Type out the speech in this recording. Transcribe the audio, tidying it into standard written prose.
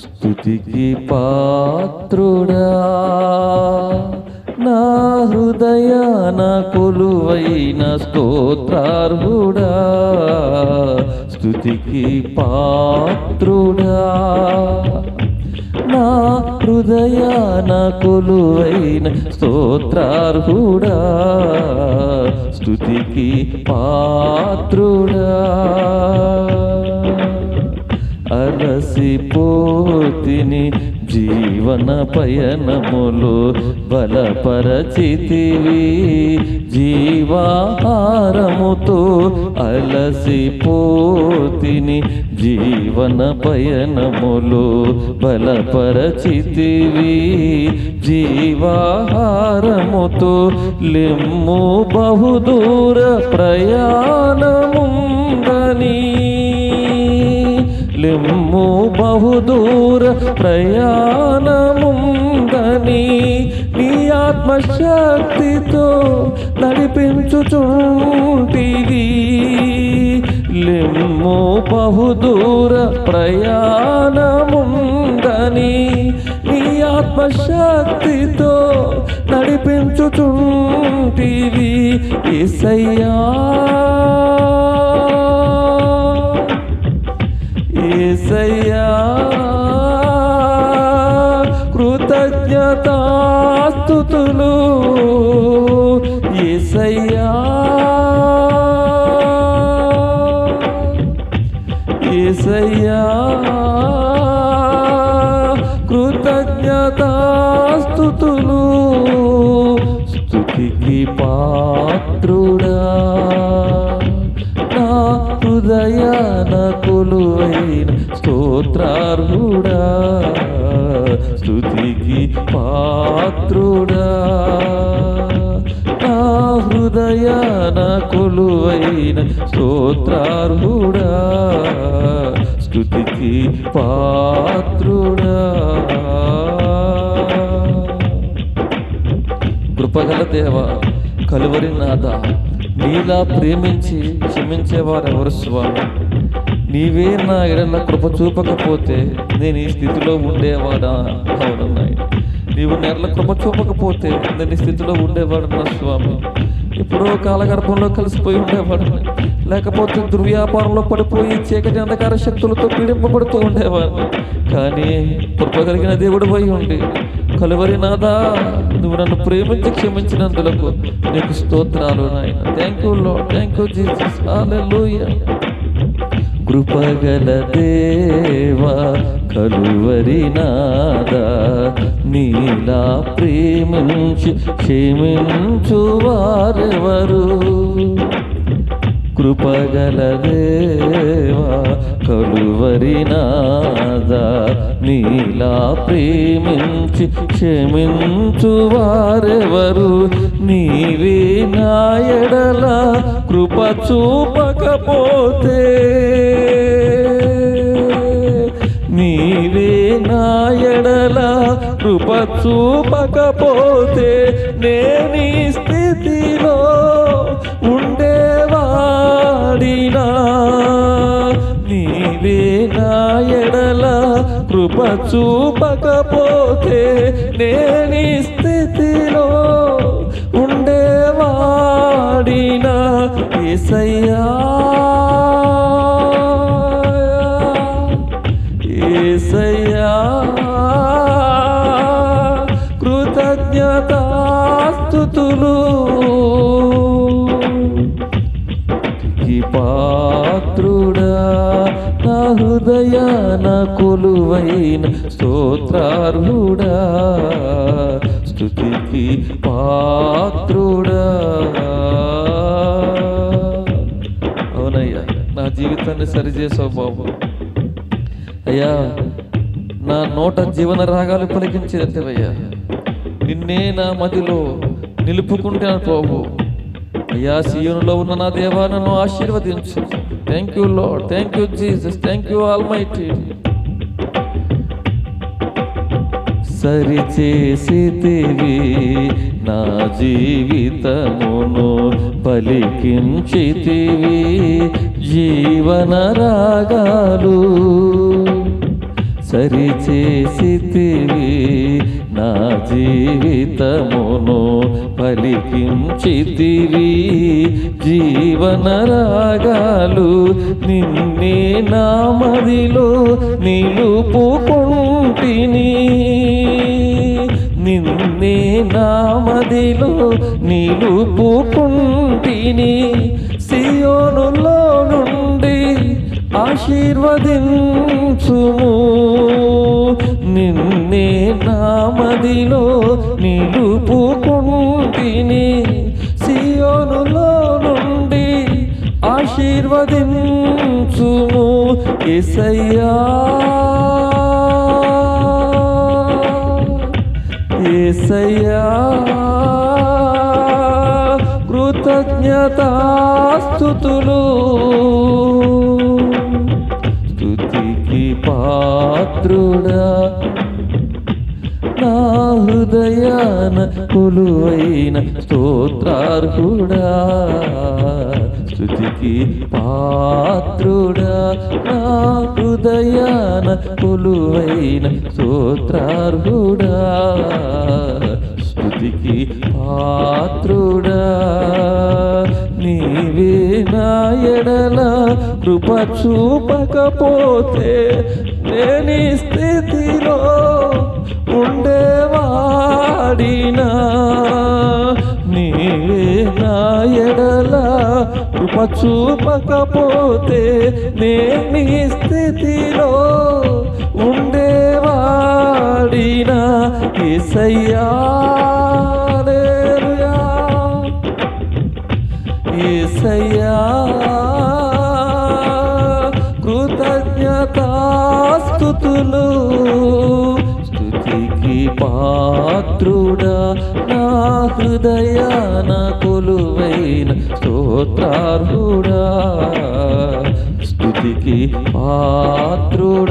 స్తుతికి పాత్రుడా, నా హృదయాన కొలువైన స్తోత్రార్హుడా. స్తుతికి పాత్రుడా, నా హృదయాన కొలువైన స్తోత్రార్హుడా. స్తుతికి పాత్రుడా. అలసిపోతిని జీవన పయనములో బలపరచితివి జీవాహారముతో. అలసిపోతిని జీవన పయనములో బలపరచితివి జీవాహారముతో. లెమ్ము బహుదూర ప్రయాణముందని, లెమ్ము బహుదూర ప్రయాణముందని నీ ఆత్మశక్తితో నడిపించుచుంటివి. లెమ్ము బహుదూర ప్రయాణముందని నీ ఆత్మశక్తితో నడిపించుచుంటివి. యేసయ్యా, యేసయ్యా, కృతజ్ఞతాస్తుతులు. యేసయ్యా, యేసయ్యా, కృతజ్ఞతాస్తుతులు. స్తుతికి పాత్రుడా, నా హృదయాన కొలువైన స్తోత్రార్హుడా. స్తుతికి పాత్రుడా, నా హృదయాన కొలువైన స్తోత్రార్హుడా. స్తుతికి పాత్రుడా. కృపగల దేవా, కలువరి నాథ, నీలా ప్రేమించి క్షమించేవారెవరు స్వామి? నీవే నా ఎడల కృప చూపకపోతే నేను ఈ స్థితిలో ఉండేవాడా? అవునన్నాయి. నీవు నా ఎడల కృప చూపకపోతే నేను ఈ స్థితిలో ఉండేవాడన్నా స్వామి. ఎప్పుడో కాలగర్భంలో కలిసిపోయి ఉండేవాడిని, లేకపోతే దుర్వ్యాపారంలో పడిపోయి చీకటి అంధకార శక్తులతో పీడింపబడుతూ ఉండేవాడిని. కానీ కృప కలిగిన దేవుడు పోయి ఉండి, కలువరి నాథా, నువ్వు నన్ను ప్రేమించి క్షమించినందులకు నీకు స్తోత్రాలు నాయన. Thank you Lord, thank you Jesus, hallelujah. కృపగల దేవా, కలువరి నాథా, నీలా ప్రేమించి క్షమించు వారెవరు? కృపగల దేవా, కలువరి నాథా, నీలా ప్రేమించి క్షమించు వారెవరు? నీవే నా ఎడల కృప చూపకపోతే, నీవే నా ఎడల కృప చూపకపోతే నేనీ స్థితిలో ఉండేవాడినా? నీవే నా ఎడల కృప చూపకపోతే నేనీ స్థితిలో ఉండేవాడినా? యేసయ్యా, యేసయ్యా, కృతజ్ఞతాస్తుతులు. స్తుతికి పాత్రుడా, నా హృదయాన కొలువైన స్తోత్రార్హుడా. స్తుతికి పాత్రుడా. అవునయ్యా, నా జీవితాన్ని సరిచేసావు బాబు. అయ్యా, నా నోట జీవన రాగాలు పలికించేదయ్యా, నిన్నే నా మదిలో నిలుపుకుంటాను ప్రభు. అయ్యా, సీయోనులో ఉన్న నా దేవా, నన్ను ఆశీర్వదించు. Thank you Lord, thank you Jesus, thank you almighty. సరిచేసితివి నా జీవితమును, పలికించితివి జీవన రాగాలు. సరిచేసితివి, నా జీవితమును పలికించితివి. జీవన రాగాలు నిన్నే నా మదిలో నిలుపుకుంటిని, నిన్నే నా మదిలో నిలుపుకుంటిని. సియోనులో నుండి ఆశీర్వదించుము, నిన్నే నా మదిలో నిలుపుకుంటిని. సియోనులో నుండి ఆశీర్వదించుము యేసయ్యా, యేసయ్యా. కృతజ్ఞతాస్తుతులు, స్తుతికి పాత్రుడా, నా హృదయాన కొలువైన స్తోత్రార్హుడా. స్తుతికి పాత్రుడా, నా హృదయాన కొలువైన స్తోత్రార్హుడా. స్తుతికి పాత్రుడా, నీవే నా ఎడల కృప చూపకపోతే నేనీ స్థితిలో ఉండేవాడినా. నీవే నా ఎడల కృప చూపకపోతే నేనీ స్థితిలో ఉండేవాడినా. యేసయ్యా, హల్లెలూయా, యేసయ్యా. కృతజ్ఞతాస్తుతులు, స్తుతికి పాత్రుడా, నా హృదయాన కొలువైన స్తోత్రార్హుడా. స్తుతికి పాత్రుడా.